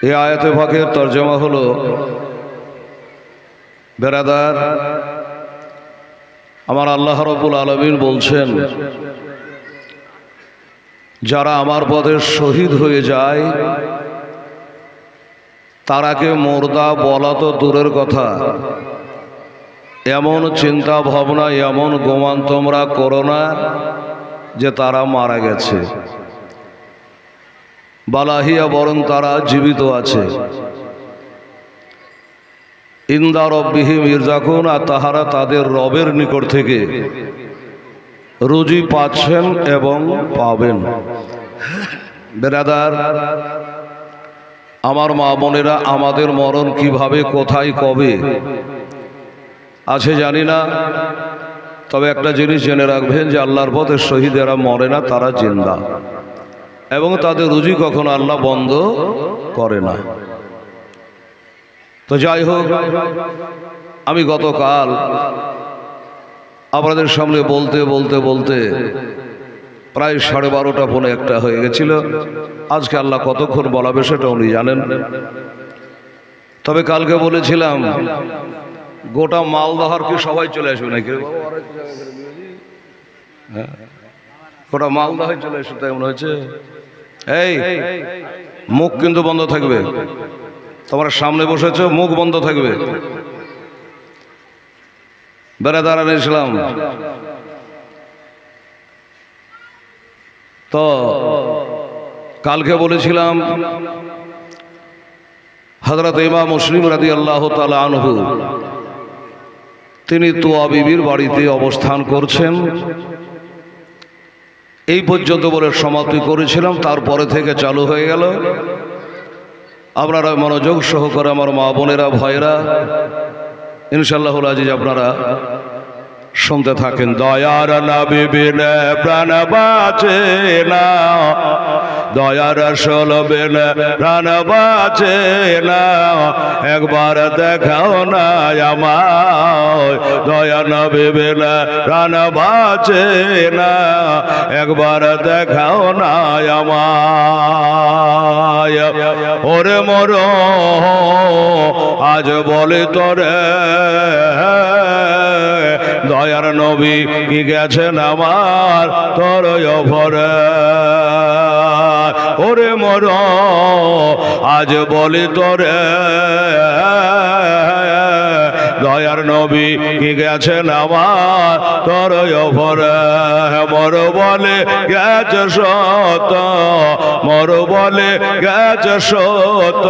এই আয়াতে পাকের তর্জমা হলো, বেরাদার, আমার আল্লাহ রাব্বুল আলামিন বলছেন, যারা আমার পথে শহীদ হয়ে যায় তারাকে মুর্দা বলা তো দূরের কথা, এমন চিন্তা ভাবনা, এমন গোমান তোমরা করো না যে তারা মারা গেছে। বালাহিয়া, বরং তারা জীবিত আছে। ইন্দা রব্বিহিম ইরজাকুন, আর তাহারা তাদের রবের নিকট থেকে রুজি পাচ্ছেন এবং পাবেন। বেরাদার, আমার মা বোনেরা, আমাদের মরণ কিভাবে, কোথায়, কবে আছে জানি না, তবে একটা জিনিস জেনে রাখবেন যে আল্লাহর পথে শহীদেরা মরে না, তারা জিন্দা, এবং তাদের রুজি কখনো আল্লাহ বন্ধ করে না। তো যাই হোক, আমি গতকাল আপনাদের সামনে বলতে বলতে বলতে প্রায় 12:30 পৌনে 1 হয়ে গেছিল। আজকে আল্লাহ কতক্ষণ বলাবে সেটা উনি জানেন। তবে কালকে বলেছিলাম গোটা মালদহার কি সবাই চলে আসবে নাকি? গোটা মালদহায় চলে আসবে তাই মনে হয়েছে। এই মুখ কিন্তু বন্ধ থাকবে, তোমার সামনে বসেছ, মুখ বন্ধ থাকবে। বেড়াদার ইসলাম, তো কালকে বলেছিলাম হযরত ইমাম মুসলিম রাদিয়াল্লাহু তাআলা আনহু তিনি তুয়া বিবির বাড়িতে অবস্থান করছেন, এই পর্যন্ত বলে সমাপ্তি করেছিলাম। তারপরে থেকে চালু হয়ে গেল। আপনারা মনোযোগ সহকারে, আমার মা বোনেরা, ভাইরা, ইনশাআল্লাহুল আজিজ আপনারা শুনতে থাকেন। দয়ার নবী বিনে প্রাণ বাঁচে না, দয়ার রাসূল বিনে প্রাণ বাঁচে না, একবার দেখাও না আমায়, দয়ার নবী বিনে প্রাণ বাঁচে না, একবার দেখাও না আমায়। ওরে মর আজ বলে তোরে দয়ার নবী কি গেছেন আমার তোর ভরে। ওরে মর আজ বলি তোরে দয়ার নবী কি গেছেন আমার তোর ভরে। মর বলে গেছে সত, মর বলে গেছে সত,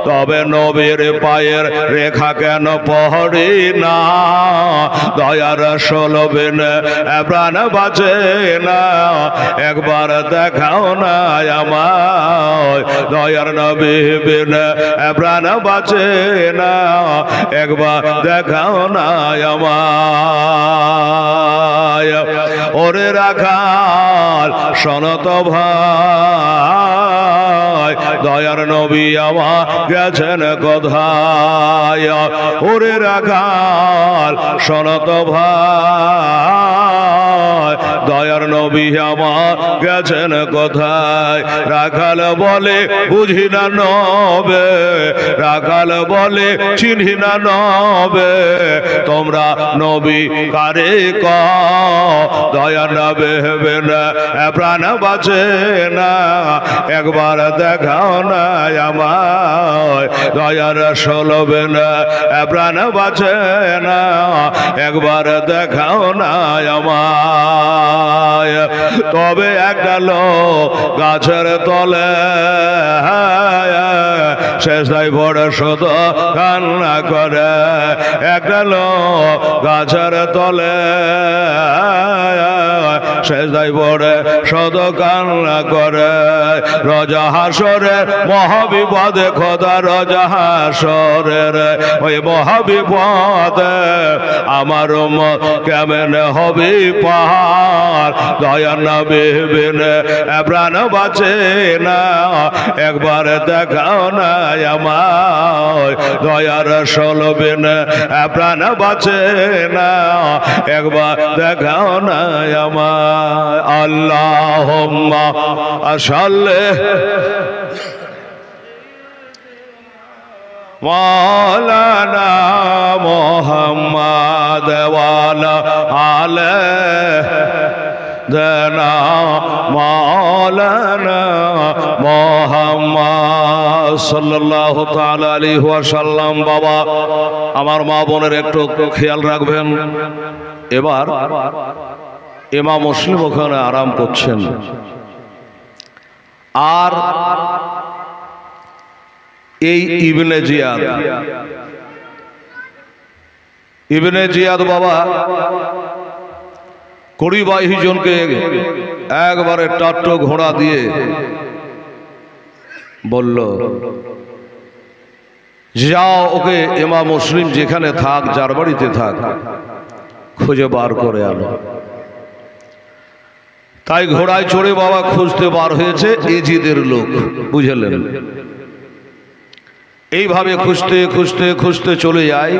তবে নবীর পায়ের রেখা কেন পড়ি না, দয়ার রাসূল বিনে প্রাণ বাঁচে না, একবার দেখাও না আমায়, দয়ার নবী বিনে প্রাণ বাঁচে না, একবার দেখাও না আমায়। ওরে রাখাল শোনত ভাই, দয়ার নবী আমার গেছেন কোথায়। ওরে রাখাল শোনত ভাই, দয়ার নবী আমার গেছেন কোথায়। রাখাল বলে বুঝি না নবে, রাখাল বলে চিনি না নবে, তোমরা নবী কারে ক, দয়ার নবী বিনে প্রাণ বাঁচে না, একবার দেখাও না আমায়, দয়ার রাসূল বিনে প্রাণ বাঁচে না, একবার দেখাও না আমায়। তবে একটা লোক গাছের তলে শেষদায় বড় শুধু কান্না করে, একটা লোক গাছের তলে শেষদায় বড় শুধু কান্না করে। রজা হাসরের মহাবিপদে খোদা, রজা হাসরের ওই মহাবিপদে আমার উম্মত কেমনে হবে পার, দয়ার নবী বিনে প্রাণ বাঁচে না, একবার দেখাও না আমায়, দয়ার রাসূল বিনে প্রাণ বাঁচে না, একবার দেখাও না আমায়। আল্লাহুম্মা সাল্লি মাওলানা মুহাম্মদ ওয়ালা আলাইহিনা মাওলানা মুহাম্মদ সাল্লাল্লাহু তাআলা আলাইহি ওয়াসাল্লাম। বাবা, আমার মা বোনের একটু খেয়াল রাখবেন। এবার ইমাম মুসলিম ওখানে আরাম করছেন, আর এই ইবনে জিয়াদ বাবা 20-22 জনকে একবারে টাট্টো ঘোড়া দিয়ে বলল, যাও ওকে ইমাম মুসলিম যেখানে থাক, যার বাড়িতে থাক, খুঁজে বার করে আনো। তাই ঘোড়ায় চড়ে বাবা খুঁজতে বার হয়েছে এজিদের লোক, বুঝলেন? এইভাবে খুঁজতে খুঁজতে খুঁজতে চলে যায়।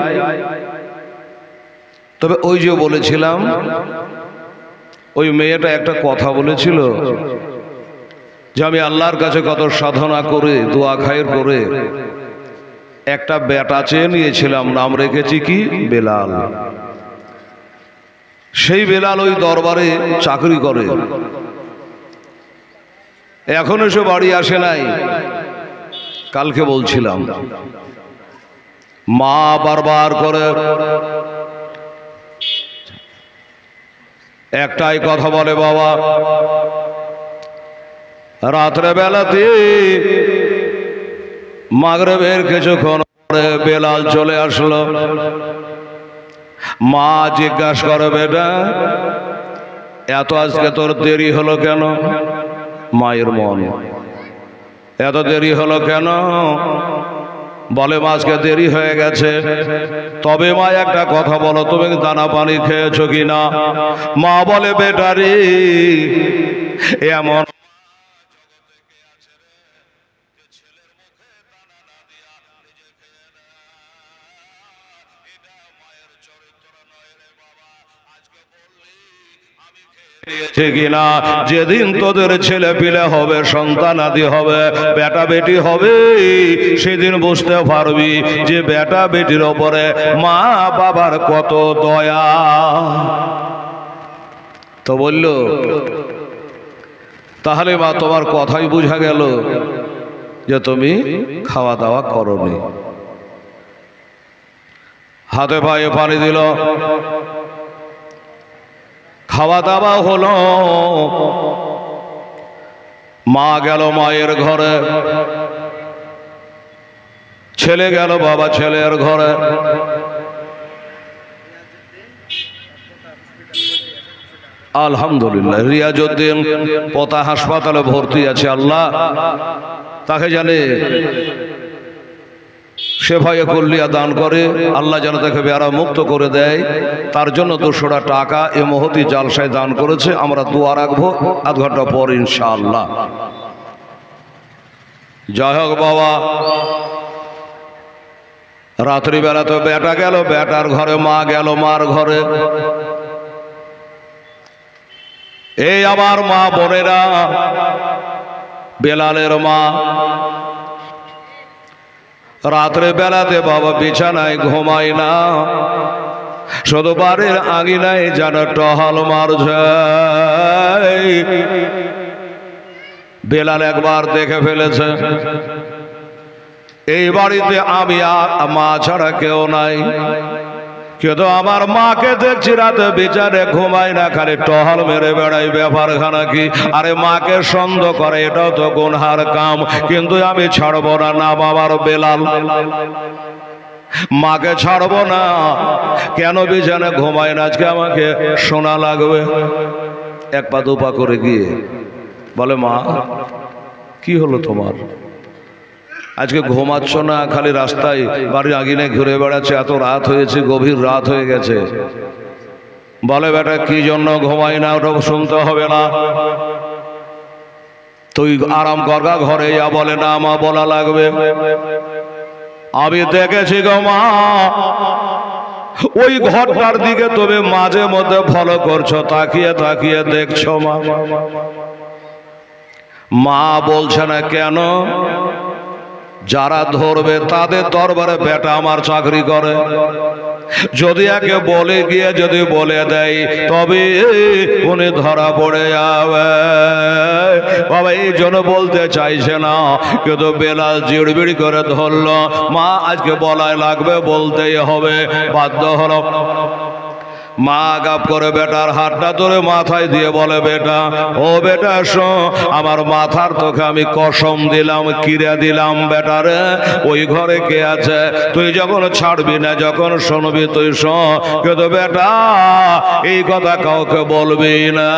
তবে ওই যে বলেছিলাম, ওই মেয়েটা একটা কথা বলেছিল যে আমি আল্লাহর কাছে কত সাধনা করে দোয়া খায়ের করে একটা বেটা চেয়ে নিয়েছিলাম, নাম রেখেছি কি বেলাল। সেই বেলাল ওই দরবারে চাকরি করে, এখন এসে বাড়ি আসে নাই। কালকে বলছিলাম, মা বারবার করে একটাই কথা বলে, বাবা রাত্রে বেলাতে মাগরিবের কিছুক্ষণ পরে বেলাল চলে আসলো। মা জিজ্ঞাসা করে, বেটা এত আজকে তোর দেরি হলো কেন? মায়ের মন, এত দেরি হলো কেন? বলে, মা আজকে দেরি হয়ে গেছে। তবে মা একটা কথা বলো, তুমি দানা পানি খেয়েছো কিনা? মা বলে, বেটারি এমন কিনা, যেদিন তোদের ছেলে পিলে হবে, সন্তান আদি হবে, বেটা বেটি হবে, সেদিন বুঝতে পারবি যে বেটা বেটির ওপরে মা বাবার কত দয়া। তো বলল, তাহলে মা তোমার কথাই বোঝা গেল যে তুমি খাওয়া দাওয়া করনি। হাতে পায়ে পানি দিল, খাওয়া দাওয়া হলো। মা গেল মায়ের ঘরে, ছেলে গেল বাবা ছেলের ঘরে। আলহামদুলিল্লাহ, রিয়াজউদ্দিন পোতা হাসপাতালে ভর্তি আছে। আল্লাহ তাকে জানে সেফায়ে কুল্লিয়া দান করে, আল্লাহ যেন তাকে বেয়ারা মুক্ত করে দেয়। তার জন্য 200 টাকা এ মহতি জালসায় দান করেছে। আমরা দোয়া রাখবো আধ ঘন্টা পর ইনশাআল্লাহ। যাই হোক বাবা, রাত্রিবেলা তো বেটা গেল বেটার ঘরে, মা গেল মার ঘরে। এই আবার মা বোনেরা, বেলালের মা রাত্রে বেলাতে বাবা বিছানায় ঘুমায় না, শুধু বাড়ির আঙিনায় যেন টহল মারছে। বেলাল একবার দেখে ফেলেছে এই বাড়িতে আমি আর মা ছাড়া কেউ নাই, কিন্তু আমার মাকে দেখছি রাতে বিচারে ঘুমায় না, খালি টহল মেরে বেড়াই। ব্যাপারখানা কি? আরে মাকে সন্দেহ করে, এটাও তো গুনহার কাম, কিন্তু আমি ছাড়বো না। না বাবার বেলাল, মাকে ছাড়বো না। কেন বিছানে ঘুমায় না? আজকে আমাকে শোনা লাগবে। এক পা দুপা করে গিয়ে বলে, মা কি হলো তোমার? আজকে ঘুমাচ্ছ না, খালি রাস্তায় বাড়ির আগিনে ঘুরে বেড়াচ্ছে, এত রাত হয়েছে, গভীর রাত হয়ে গেছে। বলে, বেটা কি জন্য ঘুমাই না ওটা শুনতে হবে না, তুই আরাম করগা ঘরে যা। বলে, না মা বলা লাগবে। আমি দেখেছি গো মা, ওই ঘরটার দিকে তুমি মাঝে মধ্যে ফলো করছো, তাকিয়ে তাকিয়ে দেখছো। মা বলছে না কেন? যারা ধরবে তাদের দরবারে বেটা আমার চাকরি করে। যদি একে বলে গিয়ে যদি বলে দেয় তবে উনি ধরা পড়ে যাবে। বাবা এই জন্য বলতে চাইছে না, কিন্তু বেলাল জিড়বিড় করে ধরলো। মা আজকে বলাই লাগবে, বলতেই হবে, বাধ্য হলো। মা গাপ করে বেটার হাতটা ধরে মাথায় দিয়ে বলে, বেটা ও বেটা শো, আমার মাথার তোকে আমি কসম দিলাম, কিরে দিলাম বেটারে, ওই ঘরে কে আছে তুই যখন ছাড়বি না, যখন শুনবি তুই শো, কিন্তু বেটা এই কথা কাউকে বলবি না।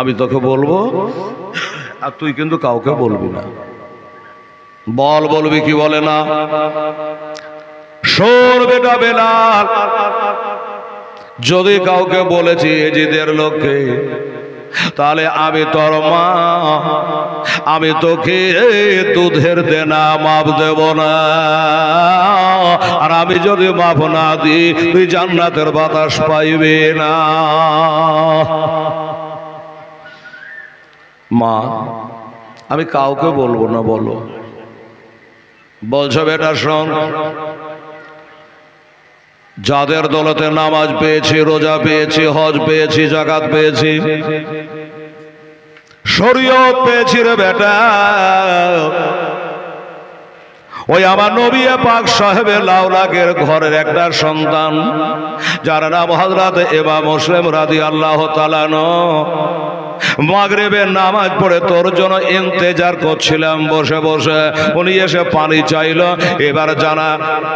আমি তোকে বলবো আর তুই কিন্তু কাউকে বলবি না। বলবি কি বলে না? শোন বেটা বেলাল, যদি কাউকে বলেছি এজিদের লোককে, তাহলে আমি তোর মা, আমি তোকে দুধের দেনা মাপ দেব না। আর আমি যদি মাপ না দিই তুই জান্নাতের বাতাস পাইবি না। মা আমি কাউকে বলবো না। বলো। বলছো বেটা শোন, যাদের দৌলতে নামাজ পেয়েছি, রোজা পেয়েছি, হজ পেয়েছি, যাকাত পেয়েছি, শরীয়ত পেয়েছি রে বেটা, ওই আমার নবী পাক সাহেবের লাউলাকের ঘরের একটা সন্তান, যার নাম হযরত ইমাম মুসলিম রাদিয়াল্লাহু তাআলা আনহু, মাগরিবের নামাজ পড়ে তোর জন্য ইন্তেজার করছিলাম বসে বসে। উনি এসে পানি চাইল। এবার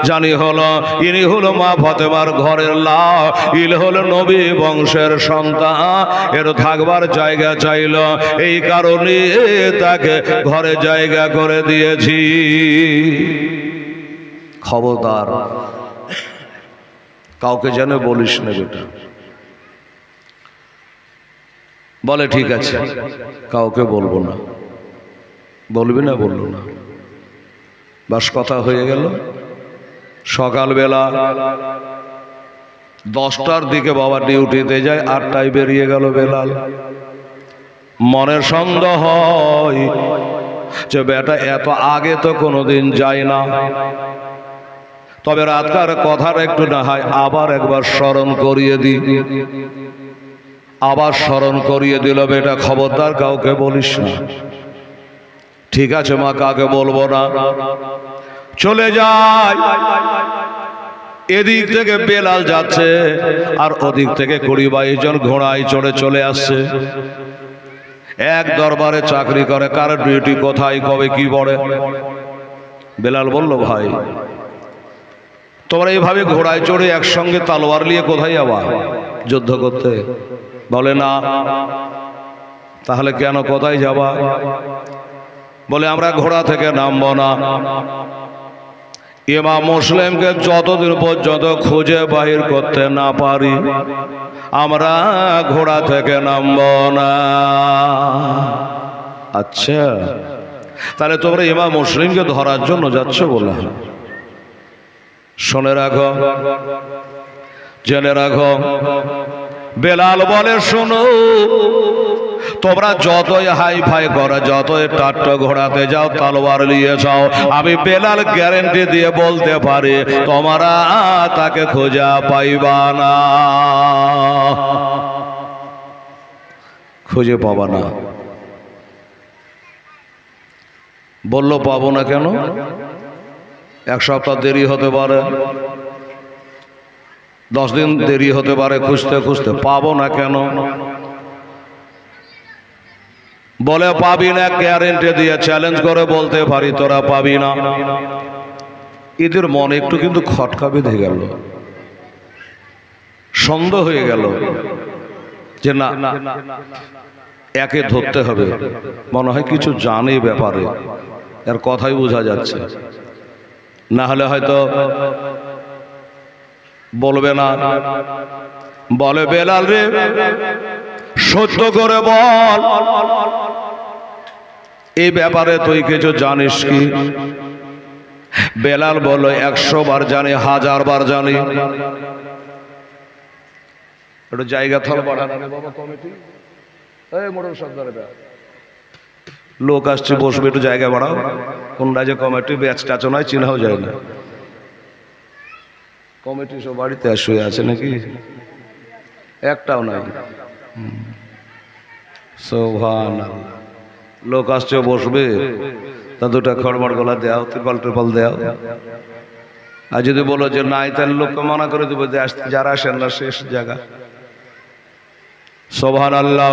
জানি হলো ইনি হলো মা ফাতেমার ঘরের লাউ, ইল হলো নবী বংশের সন্তান, এর থাকবার জায়গা চাইল, এই কারণে তাকে ঘরে জায়গা করে দিয়েছি। খবরদার কাউকে যেন বলিস না বেটা। বলে ঠিক আছে, কাউকে বলবো না। বলবি না? বললো না, বাস কথা হয়ে গেল। সকালবেলা 10টার দিকে বাবা ডিউটিতে যায়, 8টায় বেরিয়ে গেল বেলাল। মনের সন্দেহ হয় যে বেটা এত আগে তো কোনোদিন যায় না, তবে রাতকার কথাটা একটু না হয় আবার একবার স্মরণ করিয়ে দিই। আবার স্মরণ করিয়ে দিল, বেটা খবরদার কাউকে বলিস না। ঠিক আছে মা, কাকে বলবো না। চলে যায়। এদিক থেকে বেলাল যাচ্ছে আর ওদিক থেকে 20-22 জন ঘোড়ায় চড়ে চলে আসছে। এক দরবারে চাকরি করে, কার ডিউটি কোথায় কবে কি পড়ে। বেলাল বলল, ভাই তোমরা এইভাবে ঘোড়ায় চড়ে একসঙ্গে তলোয়ার নিয়ে কোথায় যাবা যুদ্ধ করতে? বলে না। তাহলে কেন, কোথায় যাবা? বলে আমরা ঘোড়া থেকে নামবো না। ইমাম মুসলিমকে যতদিন পর্যন্ত খুঁজে বাহির করতে না পারি আমরা ঘোড়া থেকে নামবো না। আচ্ছা, তাহলে তোমরা ইমাম মুসলিমকে ধরার জন্য যাচ্ছ বলে? শুনে রাখো, জেনে রাখো। বেলাল বলে, শোনো, তোমরা যতই হাই ফাই করো, যতই টাট্ট ঘোড়াতে যাও, তলোয়ার নিয়ে যাও, আমি বেলাল গ্যারেন্টি দিয়ে বলতে পারি তোমরা তাকে খোঁজা পাইবা না, খুঁজে পাবা না। বললো পাবো না কেন? 1 সপ্তাহ দেরি হতে পারে, 10 দিন দেরি হতে পারে, খুঁজতে খুঁজতে। পাবো না কেন? বলে পাবি না, গ্যারেন্টি দিয়ে চ্যালেঞ্জ করে বলতে পারি তোরা পাবি না। এদের মনে একটু কিন্তু খটকা বেঁধে গেল, সন্দেহ হয়ে গেল যে না, একে ধরতে হবে, মনে হয় কিছু জানে ব্যাপারে, এর কথাই বোঝা যাচ্ছে। না হলে হয়তো বলবে না। বলে, বেলাল রে, সত্য করে বল, এই ব্যাপারে তুই কিছু জানিস কি? বেলাল বলল, 100 বার জানি, 1000 বার জানি। একটু জায়গা থল বাড়ানো বাবা কমিটি, এই মোড়ল সর্দারেরা লোক আসছে, বসবে, একটু জায়গা বাড়াও। কোনটা যে কমিটি ব্যাচ টাচও নয়, চিনাও যায় না। কমিটি সব বাড়িতে শুয়ে আছে নাকি? একটাও নাই। সুবহানাল্লাহ। লোক আসছে, বসবে, তা দুটা খড়মড় গলা দেও, ত্রিপাল ট্রিপাল দেও। আর যদি বলো যে নাই, তাহলে লোককে মানা করে দেবো যে আসতে যারা আসেন না, শেষ জায়গা। সুবহানাল্লাহ।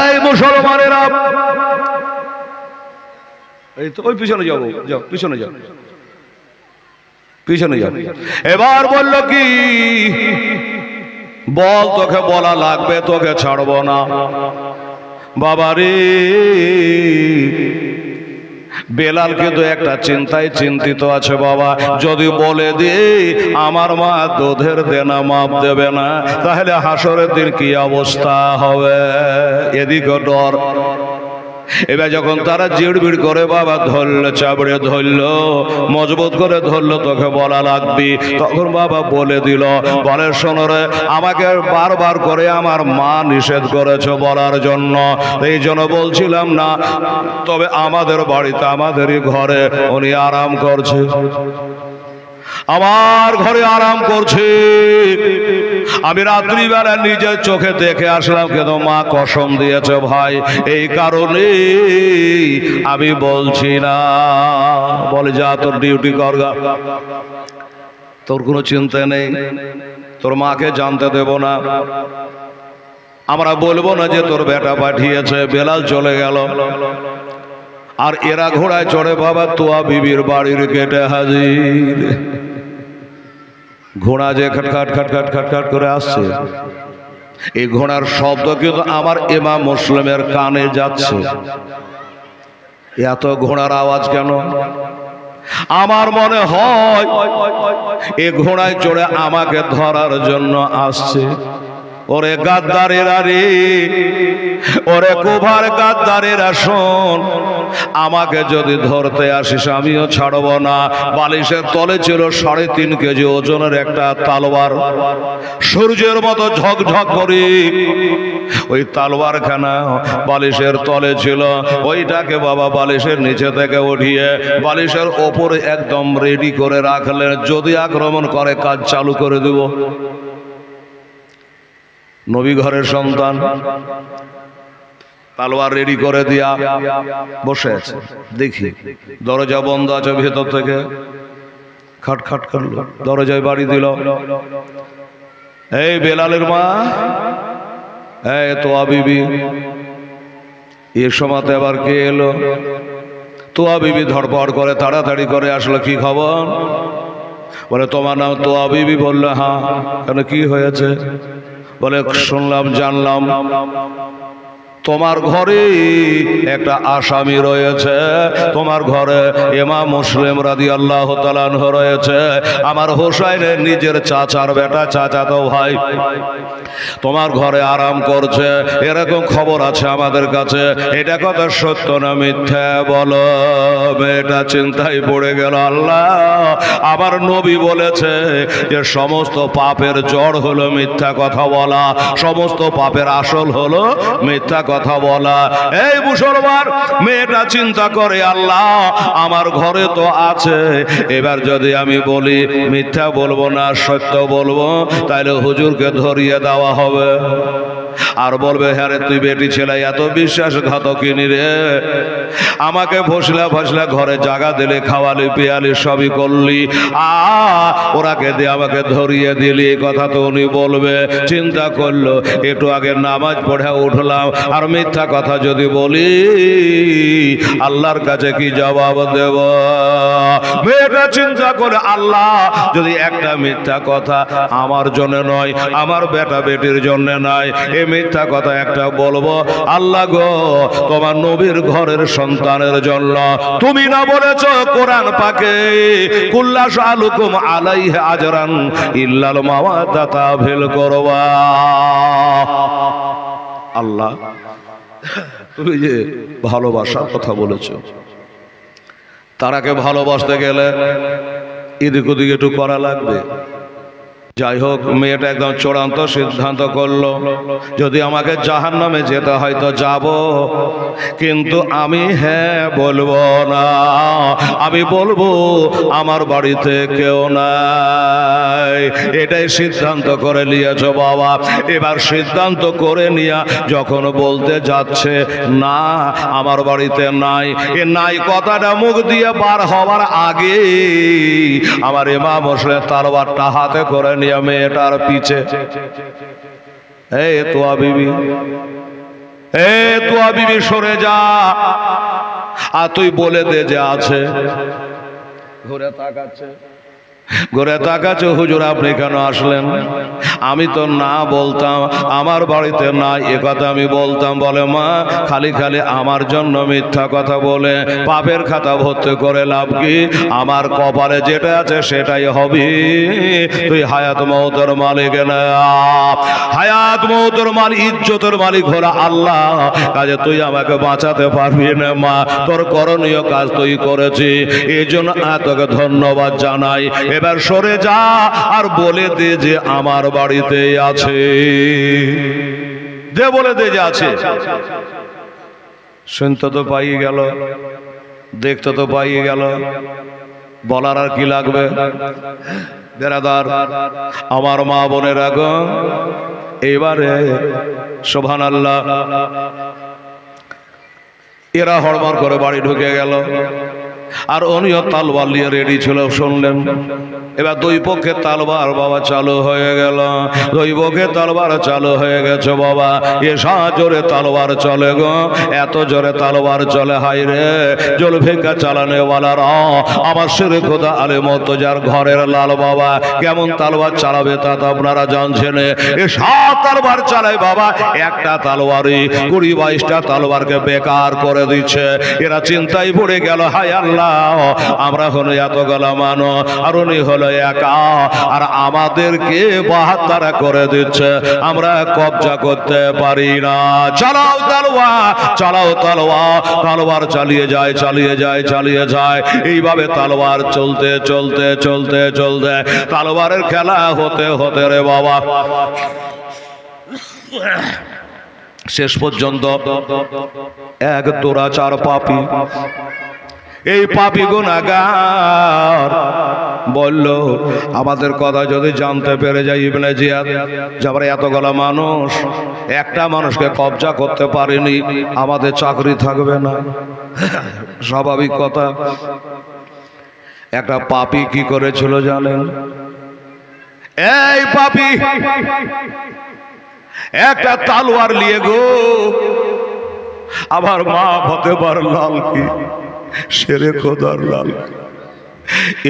এই মুসলমানেরা, এই তো ওই পিছনে যাবো, যাও পিছনে যাও, পিছনে যাও। এবার বলল কি, বল, তোকে বলা লাগবে, তোকে ছাড়বো না। বাবারে, বেলাল কিন্তু একটা চিন্তায় চিন্তিত আছে। বাবা, যদি বলে দি আমার মা দুধের দেনা মাপ দেবে না, তাহলে হাসরের দিন কি অবস্থা হবে? এদিকে ডর। এবার যখন তারা জিড়বিড় করে বাবা ধরলো, চাবড়ে ধরলো, মজবুত করে ধরলো, তোকে বলা লাগবি, তখন বাবা বলে দিল, বলে শোনো রে, আমাকে বারবার করে আমার মা নিষেধ করেছে বলার জন্য, এই জন্য বলছিলাম না। তবে আমাদের বাড়িতে, আমাদেরই ঘরে উনি আরাম করছে, আমার ঘরে আরাম করছে। আমি রাত্রিবেলা নিজের চোখে দেখে আসলাম, কিন্তু মা কসম দিয়েছে ভাই, এই কারণে আমি বলছি না। বলে যা, তোর ডিউটি করগা, তোর কোনো চিন্তা নেই, তোর মাকে জানতে দেব না। আমরা বলবো না যে তোর বেটা পাঠিয়েছে। বেলাল চলে গেল, আর এরা ঘোড়ায় চড়ে বাবা তোয়া বিবির বাড়ির গেটে হাজির। ঘোড়া যে খটখাট খটখাট খটখাট করে আসছে, এই ঘোড়ার শব্দ কিন্তু আমার ইমাম মুসলিমের কানে যাচ্ছে। এত ঘোড়ার আওয়াজ কেন? আমার মনে হয় এই ঘোড়ায় চড়ে আমাকে ধরার জন্য আসছে। ওরে গাদ্দারেরা রে, ওরে কুভার গাদ্দারেরা, শোন, আমাকে যদি ধরতে আসিস আমিও ছাড়ব না। বালিশের তলে ছিল 3.5 কেজি ওজনের একটা তালোয়ার, সূর্যের মতো ঝকঝক করে ওই তালোয়ারখানা বালিশের তলে ছিল। ওইটাকে বাবা বালিশের নিচে থেকে উঠিয়ে বালিশের ওপরে একদম রেডি করে রাখলেন, যদি আক্রমণ করে কাজ চালু করে দেব। নবী ঘরের সন্তান তালোয়ার রেডি করে দিয়া বসে আছে। দেখি দরজা বন্ধ আছে, ভেতর থেকে খাট খাট করলো, দরজায় বাড়ি দিল। এই বেলালের মা, এই তোয়া বিবি। এ সময়তে আবার কে এলো? তোয়া বিবি ধড়পড় করে তাড়াতাড়ি করে আসলো। কি খবর? বলে তোমার নাম তোয়া বিবি? বললো হ্যাঁ। কেন, কি হয়েছে? বলে শুনলাম, জানলাম তোমার ঘরে একটা আসামি রয়েছে, তোমার ঘরে ইমাম মুসলিম রাদিয়াল্লাহু তাআলা আনহু রয়েছে, আমার হোসাইনের নিজের চাচার বেটা, চাচাতো ভাই, তোমার ঘরে আরাম করছে, এরকম খবর আছে আমাদের কাছে। এটা কথা সত্য না মিথ্যা বলো? মেয়েটা চিন্তায় পড়ে গেল। আল্লাহ, আমার নবী বলেছে যে সমস্ত পাপের জড় হলো মিথ্যা কথা বলা, সমস্ত পাপের আসল হলো মিথ্যা কথা বলা। এই মুসলমান, মেয়েটা চিন্তা করে, আল্লাহ আমার ঘরে তো আছে, এবার যদি আমি বলি মিথ্যা বলবো না সত্য বলবো, তাহলে হুজুরকে ধরিয়ে দেওয়া হবে, আর বলবে হ্যাঁ রে তুই বেটি ছেলে এত বিশ্বাসঘাতকিনী রে, আমাকে ফসলা ফসলা ঘরে জায়গা দিলে, খাওয়ালি পিয়ালি সবই করলি, ওরাকে দিয়ে আমাকে ধরিয়ে দিলি, কথা তো উনি বলবে। চিন্তা করলো, একটু আগে নামাজ পড়ে উঠলাম, আর মিথ্যা কথা যদি বলি আল্লাহর কাছে কি জবাব দেব? মেয়েটা চিন্তা করে, আল্লাহ যদি একটা মিথ্যা কথা আমার জন্য নয়, আমার বেটা বেটির জন্য নয়, এই মিথ্যা কথা একটা বলবো, আল্লাহ গো তোমার নবীর ঘরের সন্তানের জন্য। তুমি না বলেছ কোরআন পাকে, কুল্লা শালুকুম আলাইহি আজরান ইল্লাল মাওয়াদাতা ফিল কুরবা। আল্লাহ, তুমি যে ভালোবাসার কথা বলেছো, তারাকে ভালোবাসতে গেলে এদিক ওদিক একটু করা লাগবে। যাই হোক, মেয়েটা একদম চূড়ান্ত সিদ্ধান্ত করলো, যদি আমাকে জাহান্নামে যেতে হয় তো যাব, কিন্তু আমি হ্যাঁ বলবো না। আমি বলবো আমার বাড়িতে কেউ নাই। এটাই সিদ্ধান্ত করে নিয়েছ বাবা। এবার সিদ্ধান্ত করে নিয়ে যখন বলতে যাচ্ছে না আমার বাড়িতে নাই, এ নাই কথাটা মুখ দিয়ে বার হওয়ার আগে আমার ইমাম হোসেন তরবারটা হাতে করে নিয়ে মেয়েটার পিছে, এই তোয়া বিবি, তোয়া বিবি সরে যা, আর তুই বলে দে যে আছে। ঘুরে তাকাচ্ছে, ঘুরে তাকাচ্ছে, হুজুর আপনি কেন আসলেন? আমি তো না বলতাম আমার বাড়িতে না, এ কথা আমি বলতাম। বলে মা, খালি খালি আমার জন্য মিথ্যা কথা বলে পাপের খাতা ভর্তি করে লাভ কি? আমার কপালে যেটা আছে সেটাই হবে। তুই হায়াত মওতের মালিক না, হায়াত মওতের মালিক, ইজ্জতের মালিক হলো আল্লাহ, কাজে তুই আমাকে বাঁচাতে পারবি না মা। তোর করণীয় কাজ তুই করেছি, এই জন্য তোকে ধন্যবাদ জানাই। এবার সরে যা আর বলে দে যে আমার বাড়িতে আছে, যে বলে দে যে আছে। শুনতে তো পাই গেল, দেখতে তো পাই গেল, বলার আর কি লাগবে? বেরাদার আমার মা বোনেরা গো, এবারে সুবহানাল্লাহ, এরা হড়বড় করে বাড়ি ঢুকে গেল, আর উনিও তালবার নিয়ে রেডি ছিল। শুনলেন এবার দুই পক্ষে তালবার বাবা চালু হয়ে গেল, দুই পক্ষে তালবার চালু হয়ে গেছে বাবা। এসা জোরে তালবার চলে গো, এত জোরে তালবার চলে, হাই রে জুলফিকার চালানেওয়ালারা, আমার শিরে খোদা আলেম যার ঘরের লাল বাবা কেমন তালবার চালাবে তা তো আপনারা জানছেন। এসা তালবার চালায় বাবা, একটা তালবারই 20-22টা তালবারকে বেকার করে দিচ্ছে। এরা চিন্তায় পড়ে গেল, হায় আল্লাহ, আমরা হলো এত গলা মানো, আর উনি হলো একা, আর আমাদেরকে বাহাত্তারা করে দিচ্ছে, আমরা কবজা করতে পারি না। চালাও তালওয়ার, চালাও তালওয়ার, তালওয়ার চালিয়ে যায়, চালিয়ে যায়, চালিয়ে যায়। এইভাবে তালওয়ার চলতে চলতে চলতে চলতে তালওয়ারের খেলা হতে হতে রে বাবা শেষ পর্যন্ত এক দুরাচার পাপী, এই পাপী গুনাহগার বলল, আমাদের কথা যদি জানতে পেরে যাই ইবনে জিয়াদ, যাবার এতগুলো মানুষ একটা মানুষকে কবজা করতে পারেনি, আমাদের চাকরি থাকবে না। স্বাভাবিক কথা। একটা পাপী কি করেছিল জানেন? এই পাপী একটা তালোয়ার নিয়ে গো, আমার মা ফতেবার লাল কি শেরে খোদার লাল,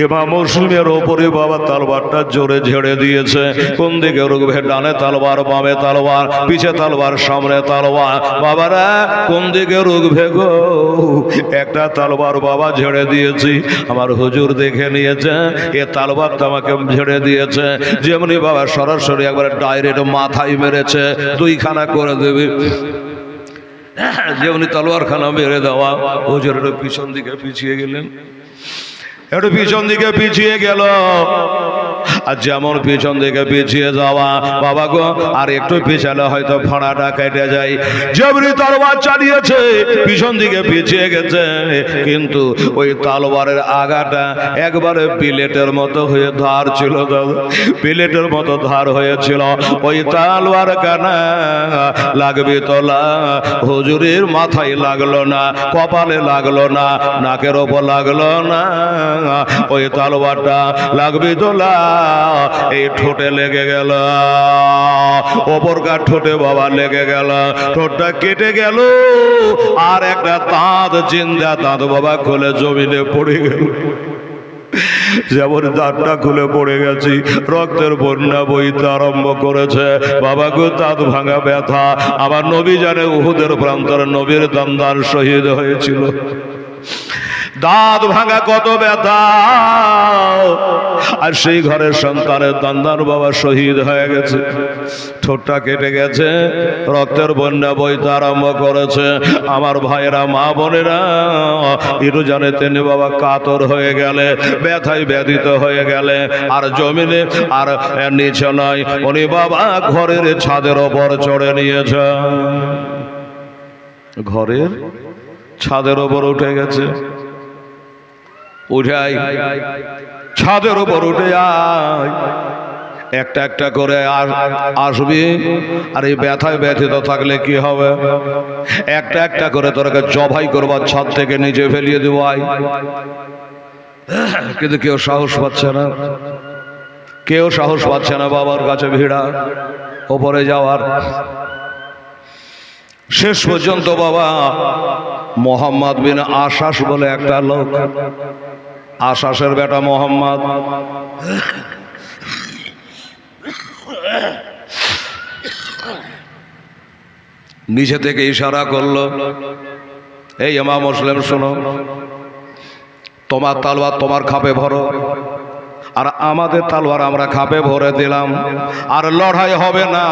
ইমাম মুসলিমের ওপরে বাবা তালবারটা জোরে ঝেড়ে দিয়েছে। কোন দিকে রুখবে? ডানে তালবার, বামে তালবার, পিছে তালবার, সামনে তালবার। বাবারা কোন দিকে রুখবে গো? একটা তালবার বাবা ঝেড়ে দিয়েছি, আমার হুজুর দেখে নিয়েছে, এ তালবারটা আমাকে ঝেড়ে দিয়েছে। যেমনি বাবা সরাসরি একবার ডাইরেক্ট মাথায় মেরেছে, দুইখানা করে দেবে। যেমনি তলোয়ার খানা মেরে দেওয়া, হুজুর একটু পিছন দিকে পিছিয়ে গেলেন, একটু পিছন দিকে পিছিয়ে গেল। আর যেমন পিছন দিকে পিছিয়ে যাওয়া বাবা গো, আর একটু পিছালে হয়তো ফাঁড়াটা কেটে যায়। যেমনি তলোয়ার চালিয়েছে পিছন দিকে পিছিয়ে গেছে, কিন্তু ওই তলোয়ারের আগাটা একবারে বিলেটের মতো হয়ে ধার ছিল, বিলেটের মতো ধার হয়েছিল। ওই তলোয়ার কানা লাগবে তোলা, হুজুরের মাথায় লাগলো না, কপালে লাগলো না, নাকের ওপর লাগলো না, ওই তলোয়ারটা লাগবে তোলা এই ঠোঁটে লেগে গেল, ওপরকার ঠোঁটে বাবা লেগে গেল, ঠোঁটটা কেটে গেল, আর একটা দাঁত, জিন্দা দাঁত বাবা খুলে জমিনে পড়ে গেল। যেমন দাঁতটা খুলে পড়ে গেছি, রক্তের বন্যা বইতে আরম্ভ করেছে। বাবা গো, দাঁত ভাঙা ব্যথা। আবার নবী জানে উহুদের প্রান্তরে নবীর দমদার শহীদ হয়েছিল। দাঁত ভাঙা কত ব্যথা। আর সেই ঘরের সন্তানের দান্দার বাবা শহীদ হয়ে গেছে, ঠোঁটটা কেটে গেছে, রক্তের বন্যা বইতে আরম্ভ করেছে। আমার ভাইয়েরা, মা বোনেরা, একটু জানে তিনি বাবা কাতর হয়ে গেলে, ব্যথায় ব্যথিত হয়ে গেলে, আর জমিনে আর নিচে নয়, উনি বাবা ঘরের ছাদের ওপর চড়ে নিয়েছে, ঘরের ছাদের ওপর উঠে গেছে। উঠাই ছাদের ওপর উঠে আয়, একটা একটা করে আসবি। আর এই ব্যথায় ব্যথিত থাকলে কি হবে? একটা একটা করে তোরাকে জবাই করবার, ছাদ থেকে নিচে ফেলিয়ে দেবো আয়। কিন্তু কেউ সাহস পাচ্ছে না, কেউ সাহস পাচ্ছে না বাবার কাছে ভিড়া ওপরে যাওয়ার। শেষ পর্যন্ত বাবা মোহাম্মদ বিন আশাস বলে একটা লোক, আশাসের বেটা মোহাম্মদ, নিচে থেকে ইশারা করলো, এই ইমাম মুসলিম শোনো, তোমার তালওয়ার তোমার খাপে ভরো, আর আমাদের তালওয়ার আমরা খাপে ভরে দিলাম। আর লড়াই হবে না,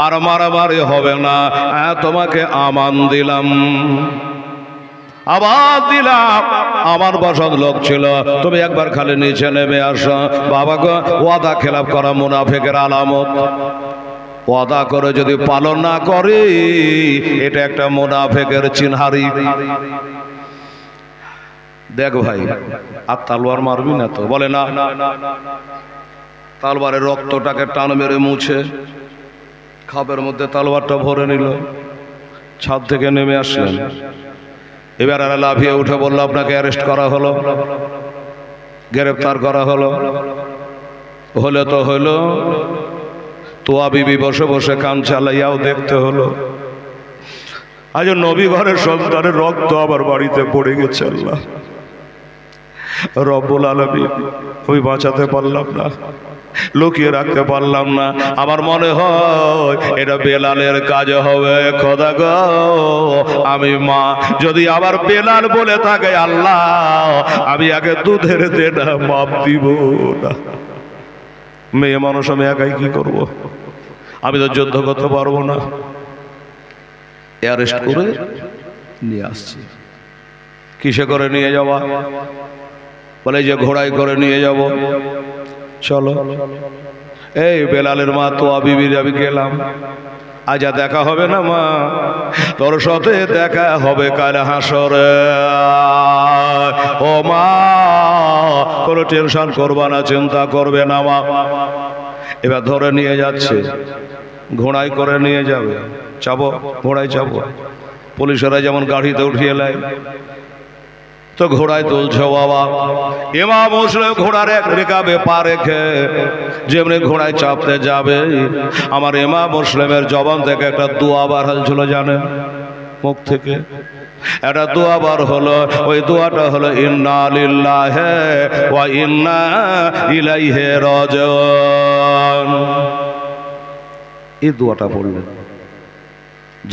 আর মারামারি হবে না, তোমাকে আমান দিলাম, আবার দিলাম। আমার বসত লোক ছিল, তুমি একবার খালি নিচে নেমে আসো। বাবা গো, ওয়াদা খেলাপ করা মুনাফিকের আলামত। ওয়াদা করে যদি পালন না করি, এটা একটা মুনাফিকের চিনহারি। দেখ ভাই, আর তালওয়ার মারবি না তো? বলে না। তালওয়ারের রক্তটাকে টান মেরে মুছে খাপের মধ্যে তালওয়ারটা ভরে নিল, ছাদ থেকে নেমে আসলেন। এবার আর লাফিয়ে উঠে বলল, আপনাকে অ্যারেস্ট করা হলো, গ্রেফতার করা হলো। হলে তো হলো, তোয়া বিবি বসে বসে কান চালাইয়াও দেখতে হলো। আজ নবী ঘরের সন্তানের রক্ত আবার বাড়িতে পড়ে গেছে। আল্লাহ রব্বুল আলামিন, ওই বাঁচাতে পারলাম না, লুকিয়ে রাখতে পারলাম না। আমার মনে হয় এটা বেলালের কাজ হবে। খোদা গো, আমি মা যদি আবার বেলাল বলে থাকে, আল্লাহ আমি আগে দুধের দেনা মাপ দিব না। মেয়ে মানুষ, আমি একাই কি করব? আমি তো যুদ্ধ করতে পারবো না। অ্যারেস্ট করে নিয়ে আসছি। কিসে করে নিয়ে যাওয়া? বলে যে ঘোড়ায় করে নিয়ে যাব। চলো, এই বেলালের মা তো বিবির, আমি গেলাম। আজ দেখা হবে না মা, তোর সাথে দেখা হবে কাল হাসরে। ও মা, কোনো টেনশন করবা না, চিন্তা করবে না মা। এবার ধরে নিয়ে যাচ্ছে, ঘোড়ায় করে নিয়ে যাবে। চাবো, ঘোড়ায় চাবো। পুলিশেরা যেমন গাড়িতে উঠিয়ে নেয়, তো ঘোড়ায় তুলছে বাবা। ইমাম মুসলিম ঘোড়ার এক রেখাবে পা রেখে যেমনি ঘোড়ায় চাপতে যাবে, আমার ইমাম মুসলিমের জবান থেকে একটা দোয়া বার হয়েছিল, জানেন? মুখ থেকে একটা দোয়া বার হলো। ওই দোয়াটা হলো, ইন্না লিল্লাহি ওয়া ইন্না ইলাইহি রাজিউন। এই দোয়াটা পড়লেন।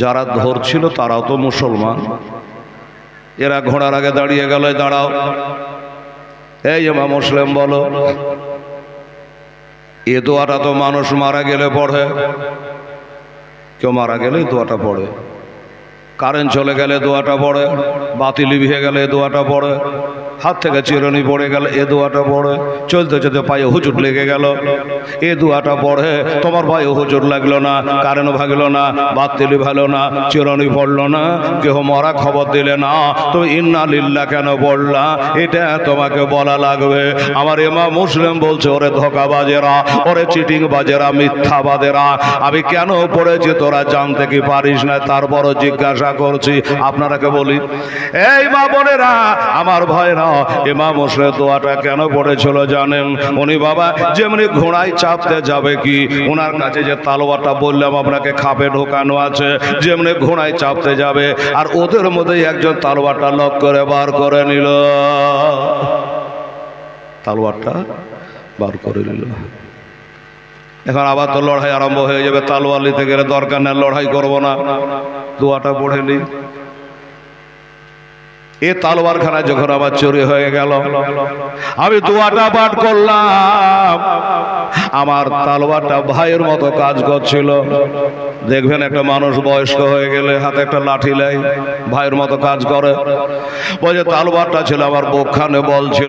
যারা ধরছিল তারাও তো মুসলমান, এরা ঘোড়ার আগে দাঁড়িয়ে গেল, দাঁড়াও। এই ইমাম মুসলিম বলো, এ দোয়াটা তো মানুষ মারা গেলে পড়ে। কেউ মারা গেলে দোয়াটা পড়ে, কারেন্ট চলে গেলে দোয়াটা পড়ে, বাতি লিভিয়ে গেলে দোয়াটা পড়ে, হাত থেকে চিরুনি পড়ে গেল এ দোয়াটা পড়ে, চলতে চলতে পায়ে হুজুর লেগে গেল এ দোয়াটা পড়ে। তোমার পায়ে হুজুর লাগলো না, কারেন্ট ভাগলো না, বাতি লিভালো না, চিরুনি পড়লো না, কেহ মরা খবর দিলে না, তুমি ইন্না লিল্লাহ কেন পড়লা? এটা তোমাকে বলা লাগবে। আমার ইমাম মুসলিম বলছে, ওরে ধোঁকাবাজেরা, ওরে চিটিং বাজেরা, মিথ্যাবাদেরা, আমি কেন পড়েছি তোরা জানতে কি পারিস না? তারপরও জিজ্ঞাসা করছি। আপনারাকে বলি, এই মা বোনেরা, আমার ভাইরা, ইমাম মুসলিম দোয়াটা কেন পড়েছিল জানেন? উনি বাবা যেমনি ঘোড়ায় চাপতে যাবে, কি ওনার কাছে যে তালোয়ারটা বললাম আপনাকে খাপে ঢোকানো আছে, যেমনি ঘোড়ায় চাপতে যাবে, আর ওদের মধ্যেই একজন তালোয়ারটা লক করে বার করে নিল, তালোয়ারটা বার করে নিল। এখন আবার তো লড়াই আরম্ভ হয়ে যাবে। তালোয়ার নিতে গেলে দরকার নেই, লড়াই করবো না, দোয়াটা পড়ে নি। এ তালোয়ারখানা যখন আমার চুরি হয়ে গেল, আমি দোয়াটা পাঠ করলাম, আমার তালোয়ারটা ভাইয়ের মতো কাজ করছিল। দেখবেন একটা মানুষ বয়স্ক হয়ে গেলে হাতে একটা লাঠি লাই, ভাইয়ের মতো কাজ করে। বলে তালোয়ারটা ছিল আমার বুকখানে বল ছিল।